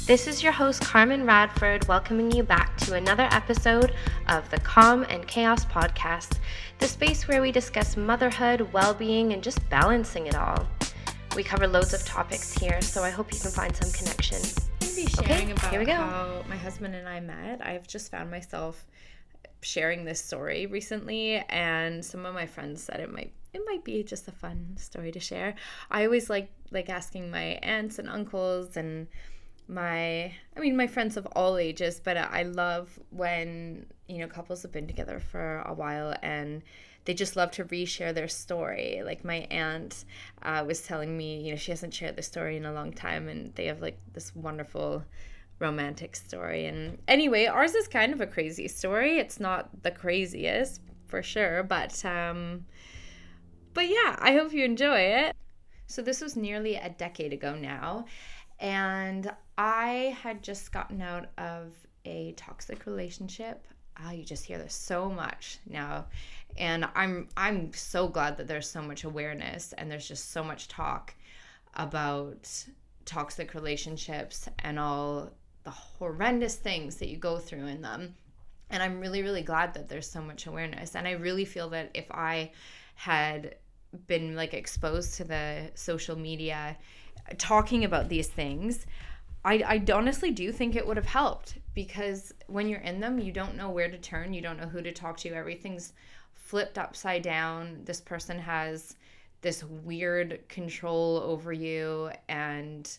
This is your host, Carmen Radford, welcoming you back to another episode of the Calm and Chaos Podcast, the space where we discuss motherhood, well-being, and just balancing it all. We cover loads of topics here, so I hope you can find some connection. I'm going to be sharing here we go. How my husband and I met. I've just found myself sharing this story recently, and some of my friends said it might be just a fun story to share. I always like asking my aunts and uncles and my friends of all ages, but I love when, couples have been together for a while and they just love to reshare their story. Like my aunt was telling me, she hasn't shared this story in a long time, and they have this wonderful romantic story. And anyway, ours is kind of a crazy story. It's not the craziest for sure, but yeah, I hope you enjoy it. So this was nearly a decade ago now, and I had just gotten out of a toxic relationship. You just hear this so much now, and I'm so glad that there's so much awareness and there's just so much talk about toxic relationships and all the horrendous things that you go through in them. And I'm really, really glad that there's so much awareness. And I really feel that if I had been exposed to the social media talking about these things, I honestly do think it would have helped, because when you're in them, you don't know where to turn. You don't know who to talk to. Everything's flipped upside down. This person has this weird control over you, and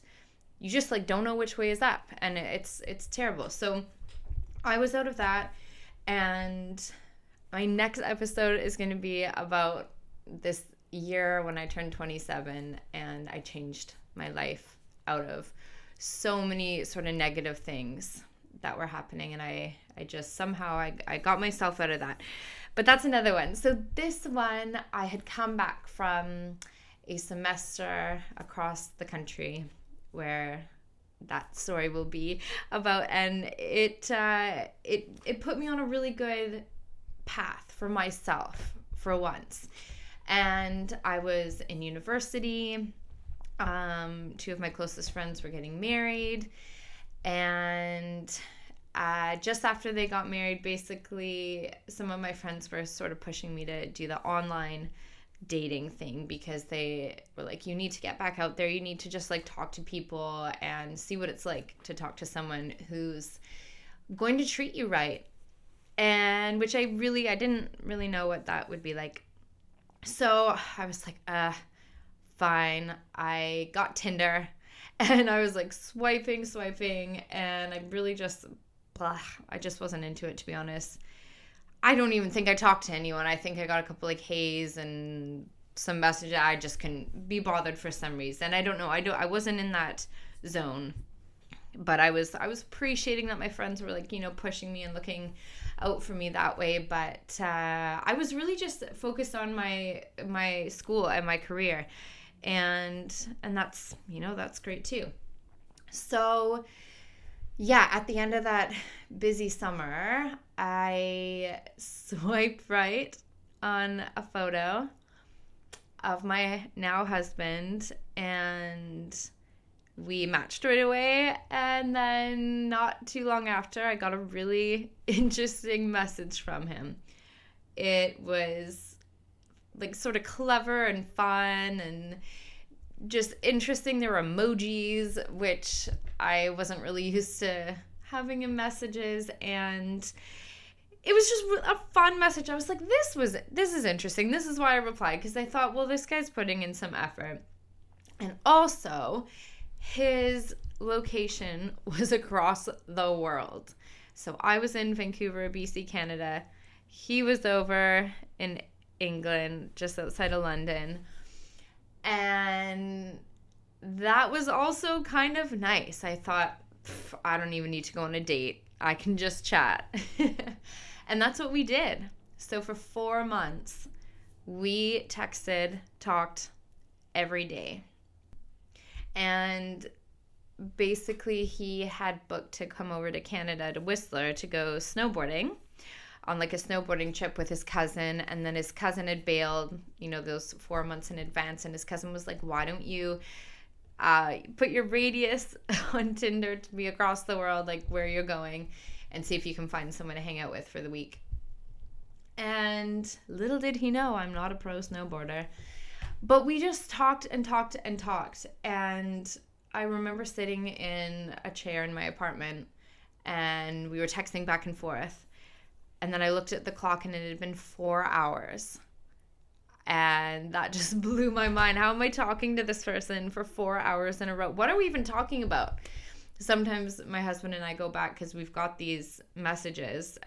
you just don't know which way is up, and it's terrible. So I was out of that, and my next episode is going to be about this year when I turned 27 and I changed my life out of so many sort of negative things that were happening, and I just somehow I got myself out of that. But that's another one. So this one, I had come back from a semester across the country where that story will be about, and it put me on a really good path for myself for once. And I was in university. Two of my closest friends were getting married, and just after they got married, basically some of my friends were sort of pushing me to do the online dating thing, because they were like, you need to get back out there, you need to just talk to people and see what it's like to talk to someone who's going to treat you right. And which I didn't really know what that would be like. So I was like, fine. I got Tinder, and I was swiping, and I really just, I just wasn't into it, to be honest. I don't even think I talked to anyone. I think I got a couple heys and some messages. I just couldn't be bothered for some reason. I don't know. I wasn't in that zone, but I was appreciating that my friends were pushing me and looking out for me that way. But I was really just focused on my school and my career. And that's, that's great too. So yeah, at the end of that busy summer, I swiped right on a photo of my now husband, and we matched right away. And then not too long after, I got a really interesting message from him. It was sort of clever and fun and just interesting. There were emojis, which I wasn't really used to having in messages, and it was just a fun message. I was like, this is interesting. This is why I replied, because I thought, well, this guy's putting in some effort. And also, his location was across the world. So I was in Vancouver, BC, Canada. He was over in England, just outside of London. And that was also kind of nice. I thought, I don't even need to go on a date. I can just chat. And that's what we did. So for 4 months, we texted, talked every day. And basically, he had booked to come over to Canada, to Whistler, to go snowboarding on a snowboarding trip with his cousin. And then his cousin had bailed, those 4 months in advance. And his cousin was like, why don't you put your radius on Tinder to be across the world, like where you're going, and see if you can find someone to hang out with for the week. And little did he know I'm not a pro snowboarder. But we just talked and talked and talked. And I remember sitting in a chair in my apartment and we were texting back and forth. And then I looked at the clock and it had been 4 hours. And that just blew my mind. How am I talking to this person for 4 hours in a row? What are we even talking about? Sometimes my husband and I go back because we've got these messages.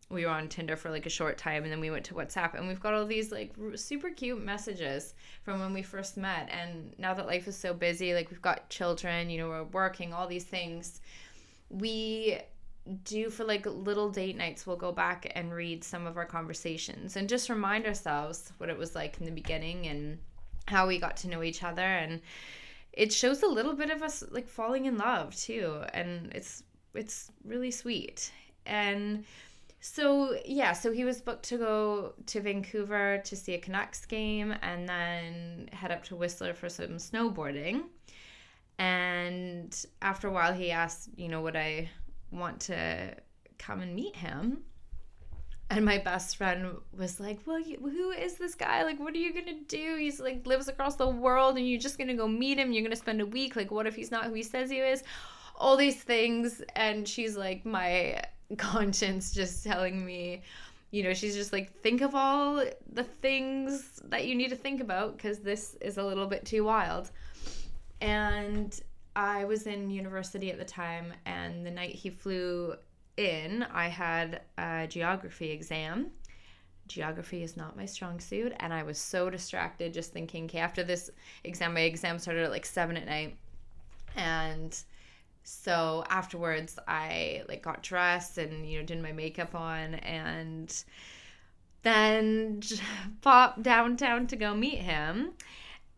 We were on Tinder for like a short time and then we went to WhatsApp and we've got all these like super cute messages from when we first met. And now that life is so busy, like we've got children, you know, we're working, all these things. We do for like little date nights, we'll go back and read some of our conversations and just remind ourselves what it was like in the beginning and how we got to know each other. And it shows a little bit of us like falling in love too, and it's really sweet. And so he was booked to go to Vancouver to see a Canucks game and then head up to Whistler for some snowboarding. And after a while he asked, you know, would I want to come and meet him? And my best friend was like, well, who is this guy? Like, what are you going to do? He's like lives across the world and you're just going to go meet him. You're going to spend a week. Like, what if he's not who he says he is? All these things. And she's like, my conscience just telling me, you know, she's just like, think of all the things that you need to think about because this is a little bit too wild. And I was in university at the time, and the night he flew in, I had a geography exam. Geography is not my strong suit, and I was so distracted just thinking, okay, after this exam, my exam started at like 7 at night. And so afterwards I like got dressed and, you know, did my makeup on and then popped downtown to go meet him.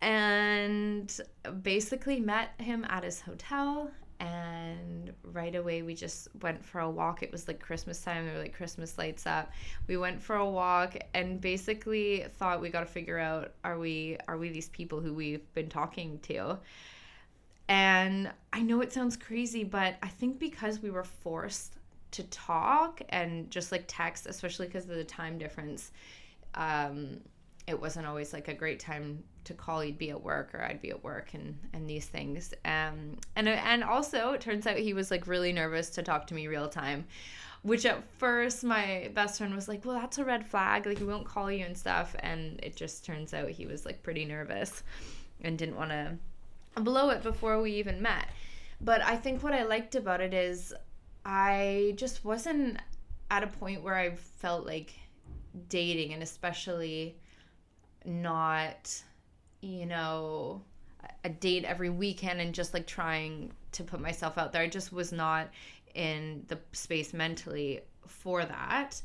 And basically met him at his hotel, and right away we just went for a walk. It was like Christmas time, there were like Christmas lights up. We went for a walk and basically thought, we got to figure out, are we these people who we've been talking to? And I know it sounds crazy, but I think because we were forced to talk and just like text, especially because of the time difference, it wasn't always like a great time to call. He'd be at work or I'd be at work and these things. And also it turns out he was like really nervous to talk to me real time, which at first my best friend was like, well, that's a red flag. Like, he won't call you and stuff. And it just turns out he was like pretty nervous and didn't want to blow it before we even met. But I think what I liked about it is I just wasn't at a point where I felt like dating, and especially not, you know, a date every weekend and just like trying to put myself out there. I just was not in the space mentally for that.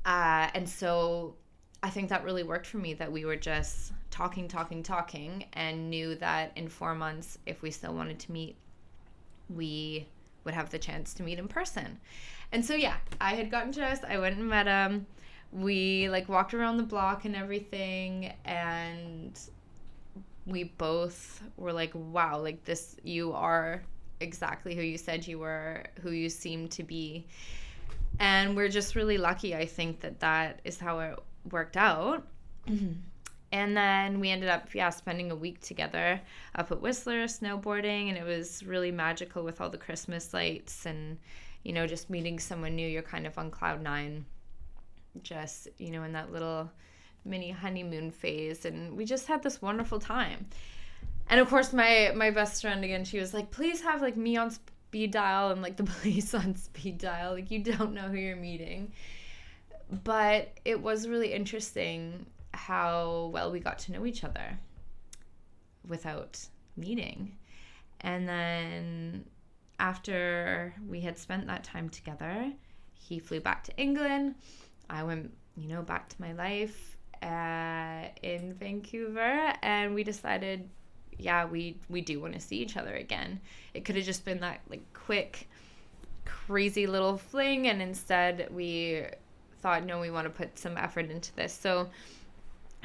And so I think that really worked for me, that we were just talking and knew that in 4 months, if we still wanted to meet, we would have the chance to meet in person. And so, yeah, I had gotten dressed. I went and met him. We like walked around the block and everything, and we both were like, wow, like this, you are exactly who you said you were, who you seem to be. And we're just really lucky, I think, that is how it worked out. And then we ended up, spending a week together up at Whistler snowboarding, and it was really magical with all the Christmas lights and, you know, just meeting someone new. You're kind of on cloud nine, just, you know, in that little mini honeymoon phase, and we just had this wonderful time. And of course my best friend, again, she was like, please have like me on speed dial and like the police on speed dial, like you don't know who you're meeting. But it was really interesting how well we got to know each other without meeting. And then after we had spent that time together, he flew back to England. I went, you know, back to my life in Vancouver, and we decided, we do want to see each other again. It could have just been that like quick, crazy little fling, and instead we thought, no, we want to put some effort into this. So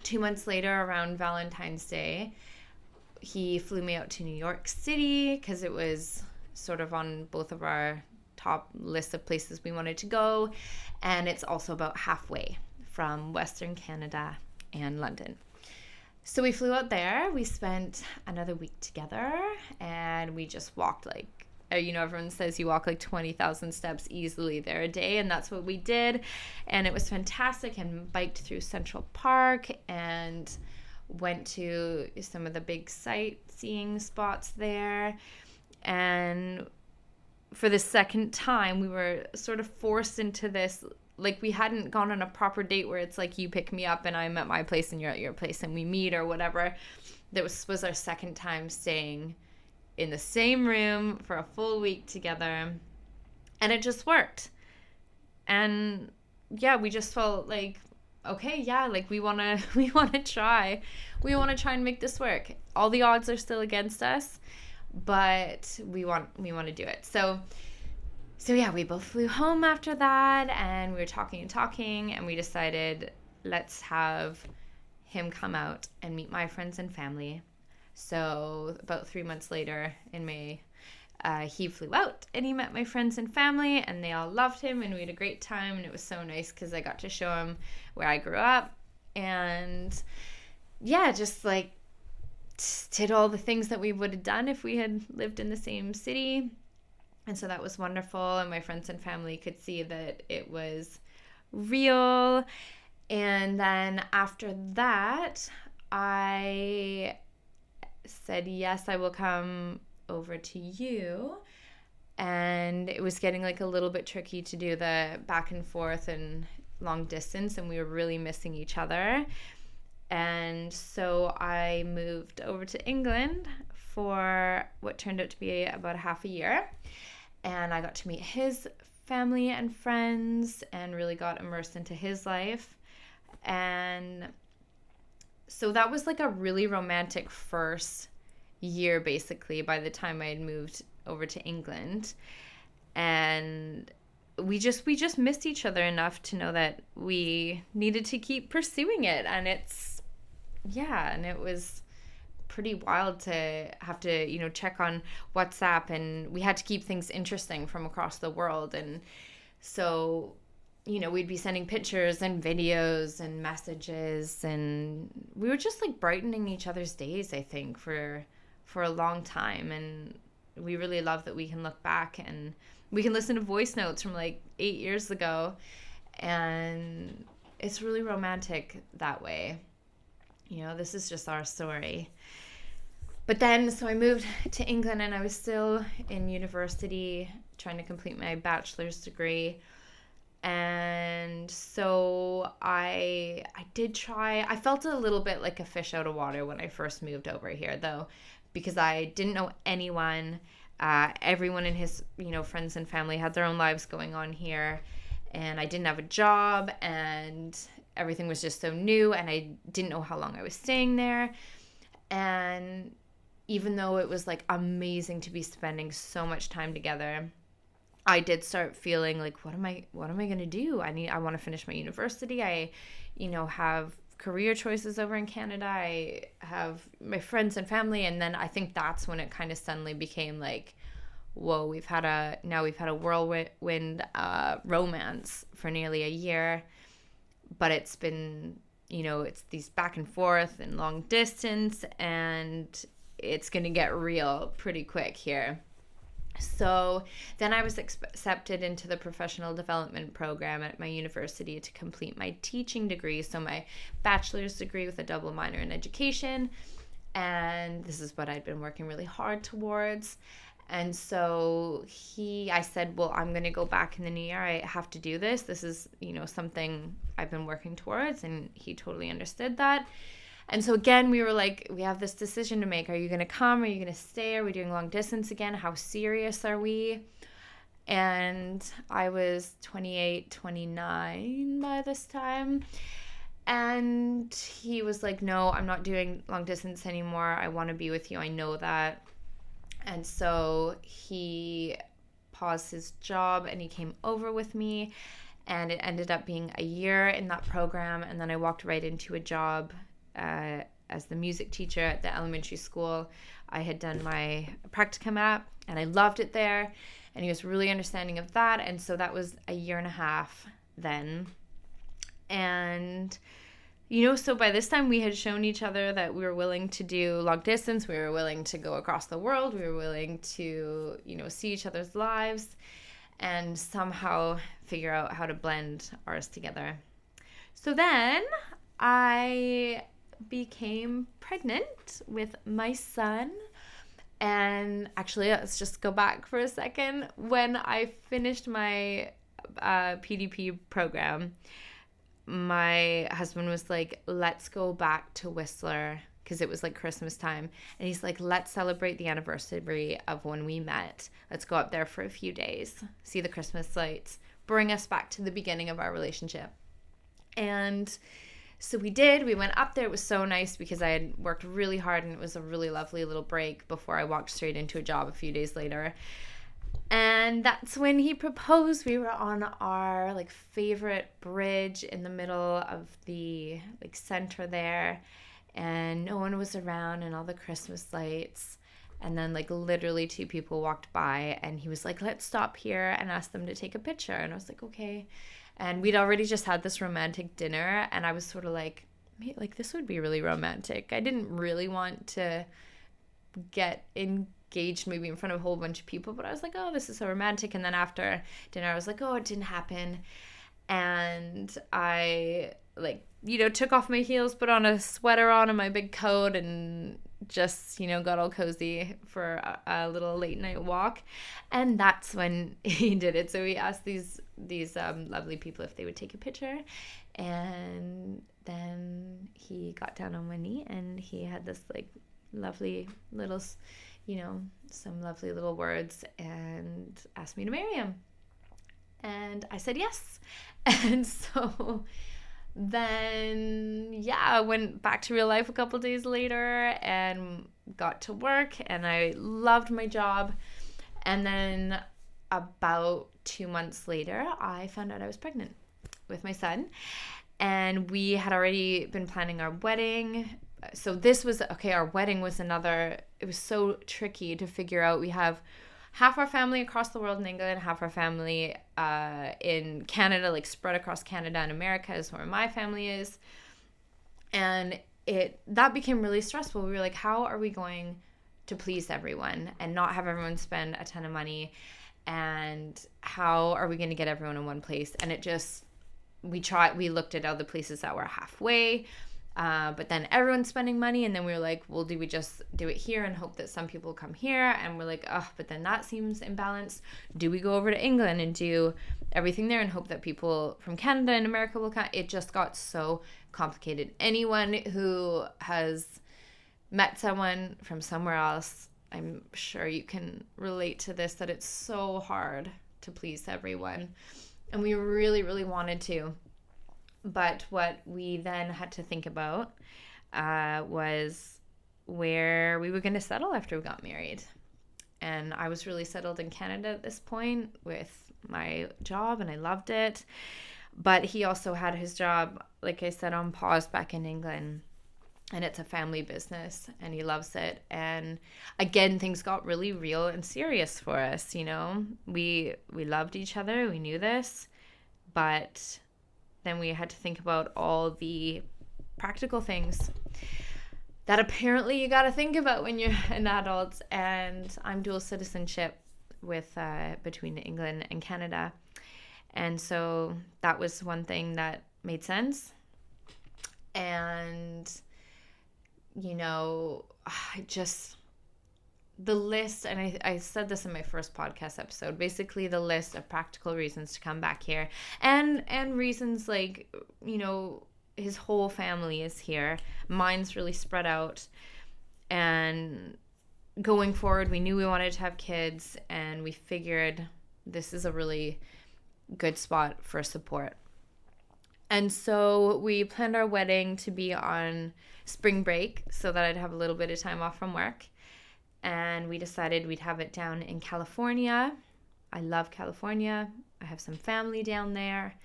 2 months later, around Valentine's Day, he flew me out to New York City because it was sort of on both of our top lists of places we wanted to go. And it's also about halfway from Western Canada and London. So we flew out there. We spent another week together, and we just walked like, everyone says you walk like 20,000 steps easily there a day, and that's what we did. And it was fantastic, and biked through Central Park and went to some of the big sightseeing spots there. And for the second time, we were sort of forced into this, like we hadn't gone on a proper date where it's like you pick me up and I'm at my place and you're at your place and we meet or whatever. That was our second time staying in the same room for a full week together, and it just worked. And yeah, we just felt like, okay, yeah, like we want to try and make this work. All the odds are still against us, but we want to do it. So yeah, we both flew home after that, and we were talking, and we decided, let's have him come out and meet my friends and family. So about 3 months later in May, he flew out and he met my friends and family, and they all loved him, and we had a great time. And it was so nice because I got to show him where I grew up, and yeah, just like did all the things that we would have done if we had lived in the same city. And so that was wonderful, and my friends and family could see that it was real. And then after that, I said, yes, I will come over to you. And it was getting like a little bit tricky to do the back and forth and long distance, and we were really missing each other. And so I moved over to England for what turned out to be about half a year. And I got to meet his family and friends and really got immersed into his life. And so that was like a really romantic first year, basically, by the time I had moved over to England. And we just missed each other enough to know that we needed to keep pursuing it. And it was pretty wild to have to, check on WhatsApp, and we had to keep things interesting from across the world. And so, we'd be sending pictures and videos and messages, and we were just like brightening each other's days, I think, for a long time. And we really love that we can look back and we can listen to voice notes from like 8 years ago, and it's really romantic that way. This is just our story. But then, so I moved to England, and I was still in university trying to complete my bachelor's degree. And so I did try. I felt a little bit like a fish out of water when I first moved over here, though, because I didn't know anyone. Everyone in his, friends and family had their own lives going on here, and I didn't have a job, and everything was just so new, and I didn't know how long I was staying there. And even though it was like amazing to be spending so much time together, I did start feeling like, what am I going to do? I want to finish my university. I, have career choices over in Canada. I have my friends and family. And then I think that's when it kind of suddenly became like, whoa, we've had a whirlwind romance for nearly a year, but it's been, it's these back and forth and long distance, and it's going to get real pretty quick here. So then I was accepted into the professional development program at my university to complete my teaching degree. So my bachelor's degree with a double minor in education. And this is what I'd been working really hard towards. And so I said, well, I'm going to go back in the new year. I have to do this. This is, something I've been working towards. And he totally understood that. And so again, we were like, we have this decision to make. Are you going to come? Are you going to stay? Are we doing long distance again? How serious are we? And I was 28, 29 by this time. And he was like, no, I'm not doing long distance anymore. I want to be with you. I know that. And so he paused his job and he came over with me. And it ended up being a year in that program. And then I walked right into a job as the music teacher at the elementary school. I had done my practicum at, and I loved it there. And he was really understanding of that. And so that was a year and a half then. And, so by this time we had shown each other that we were willing to do long distance. We were willing to go across the world. We were willing to, see each other's lives and somehow figure out how to blend ours together. So then I became pregnant with my son. And actually, let's just go back for a second. When I finished my PDP program, my husband was like, let's go back to Whistler, because it was like Christmas time. And he's like, let's celebrate the anniversary of when we met. Let's go up there for a few days, see the Christmas lights, bring us back to the beginning of our relationship. And so we did. We went up there. It was so nice because I had worked really hard, and it was a really lovely little break before I walked straight into a job a few days later. And that's when he proposed. We were on our favorite bridge in the middle of the center there, and no one was around, and all the Christmas lights. And then literally 2 people walked by, and he was like, let's stop here and ask them to take a picture. And I was like, okay. And we'd already just had this romantic dinner, and I was sort of like, this would be really romantic. I didn't really want to get engaged maybe in front of a whole bunch of people, but I was like, oh, this is so romantic. And then after dinner, I was like, oh, it didn't happen. And I took off my heels, put on a sweater on and my big coat, and just, got all cozy for a little late night walk. And that's when he did it. So we asked these lovely people if they would take a picture, and then he got down on one knee, and he had this lovely little, some lovely little words, and asked me to marry him. And I said yes. And so then, I went back to real life a couple days later and got to work, and I loved my job. And then about 2 months later, I found out I was pregnant with my son, and we had already been planning our wedding. So this was, our wedding was it was so tricky to figure out. We have half our family across the world in England, half our family in Canada, spread across Canada and America is where my family is. And that became really stressful. We were like, how are we going to please everyone and not have everyone spend a ton of money? And how are we going to get everyone in one place? And we looked at other places that were halfway. But then everyone's spending money, and then we were like, well, do we just do it here and hope that some people come here? And we're like, but then that seems imbalanced. Do we go over to England and do everything there and hope that people from Canada and America will come? It just got so complicated. Anyone who has met someone from somewhere else, I'm sure you can relate to this, that it's so hard to please everyone. And we really, really wanted to. But what we then had to think about was where we were going to settle after we got married. And I was really settled in Canada at this point with my job, and I loved it. But he also had his job, like I said, on pause back in England. And it's a family business, and he loves it. And again, things got really real and serious for us, We loved each other. We knew this. But then we had to think about all the practical things that apparently you got to think about when you're an adult. And I'm dual citizenship with between England and Canada. And so that was one thing that made sense. And, the list, and I said this in my first podcast episode, basically the list of practical reasons to come back here, and reasons his whole family is here. Mine's really spread out, and going forward, we knew we wanted to have kids, and we figured this is a really good spot for support. And so we planned our wedding to be on spring break so that I'd have a little bit of time off from work. And we decided we'd have it down in California. I love California. I have some family down there.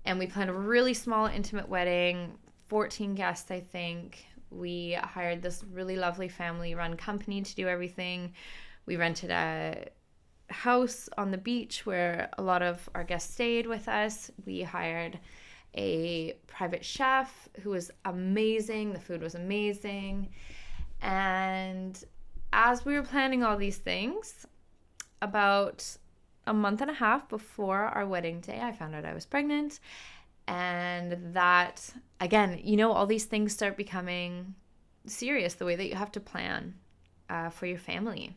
And we planned a really small, intimate wedding, 14 guests, I think. we hired this really lovely family-run company to do everything. We rented a house on the beach where a lot of our guests stayed with us. We hired a private chef who was amazing. The food was amazing. And as we were planning all these things, about a month and a half before our wedding day, I found out I was pregnant. And that, again, all these things start becoming serious, the way that you have to plan for your family.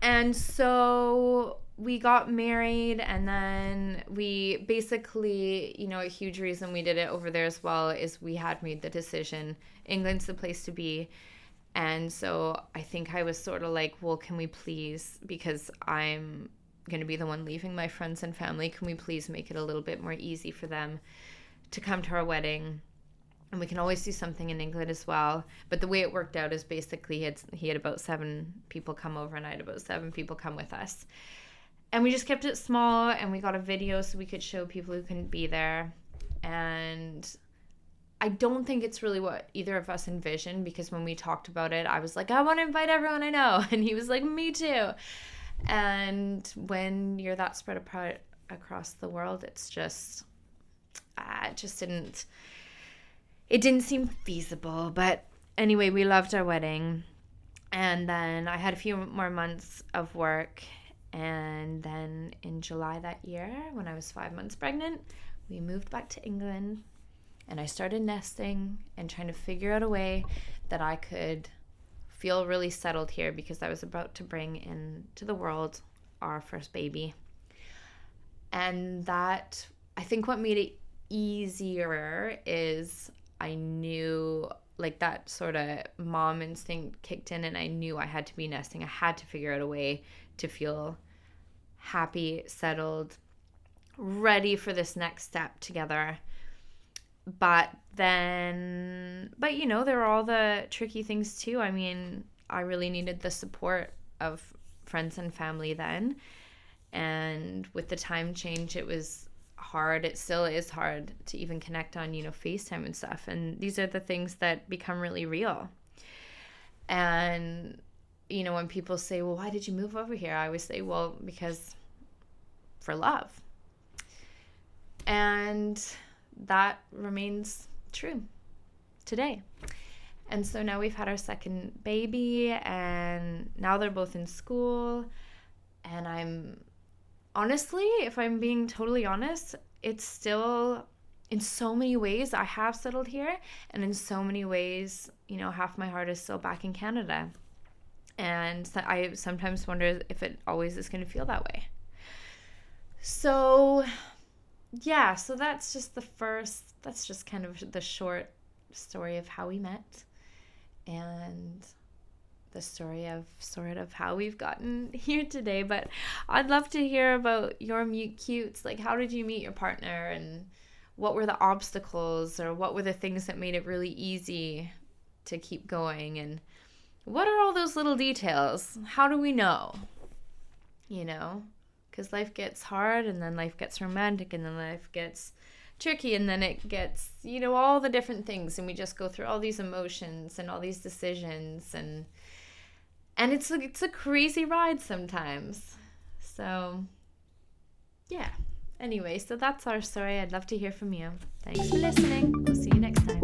And so we got married, and then we basically, a huge reason we did it over there as well is we had made the decision, England's the place to be. And so I think I was sort of like, well, can we please, because I'm going to be the one leaving my friends and family, can we please make it a little bit more easy for them to come to our wedding? And we can always do something in England as well. But the way it worked out is basically he had about 7 people come over, and I had about 7 people come with us. And we just kept it small, and we got a video so we could show people who couldn't be there. And I don't think it's really what either of us envisioned, because when we talked about it, I was like, I want to invite everyone I know. And he was like, me too. And when you're that spread apart across the world, it's just, it didn't seem feasible. But anyway, we loved our wedding. And then I had a few more months of work. And then in July that year, when I was 5 months pregnant, we moved back to England. And I started nesting and trying to figure out a way that I could feel really settled here, because I was about to bring into the world our first baby. And that, I think what made it easier is I knew, like, that sort of mom instinct kicked in, and I knew I had to be nesting. I had to figure out a way to feel happy, settled, ready for this next step together. But there were all the tricky things too. I mean, I really needed the support of friends and family then. And with the time change, it was hard. It still is hard to even connect on, FaceTime and stuff. And these are the things that become really real. And, when people say, well, why did you move over here? I always say, well, because for love. And that remains true today. And so now we've had our second baby, and now they're both in school. And I'm honestly, if I'm being totally honest, it's still, in so many ways, I have settled here. And in so many ways, half my heart is still back in Canada. And I sometimes wonder if it always is going to feel that way. So yeah, so that's just kind of the short story of how we met, and the story of sort of how we've gotten here today. But I'd love to hear about your meet cutes. Like, how did you meet your partner, and what were the obstacles, or what were the things that made it really easy to keep going, and what are all those little details? How do we know? Because life gets hard, and then life gets romantic, and then life gets tricky, and then it gets, all the different things, and we just go through all these emotions and all these decisions, and it's a crazy ride sometimes. So yeah. Anyway, so that's our story. I'd love to hear from you. Thanks for listening. We'll see you next time.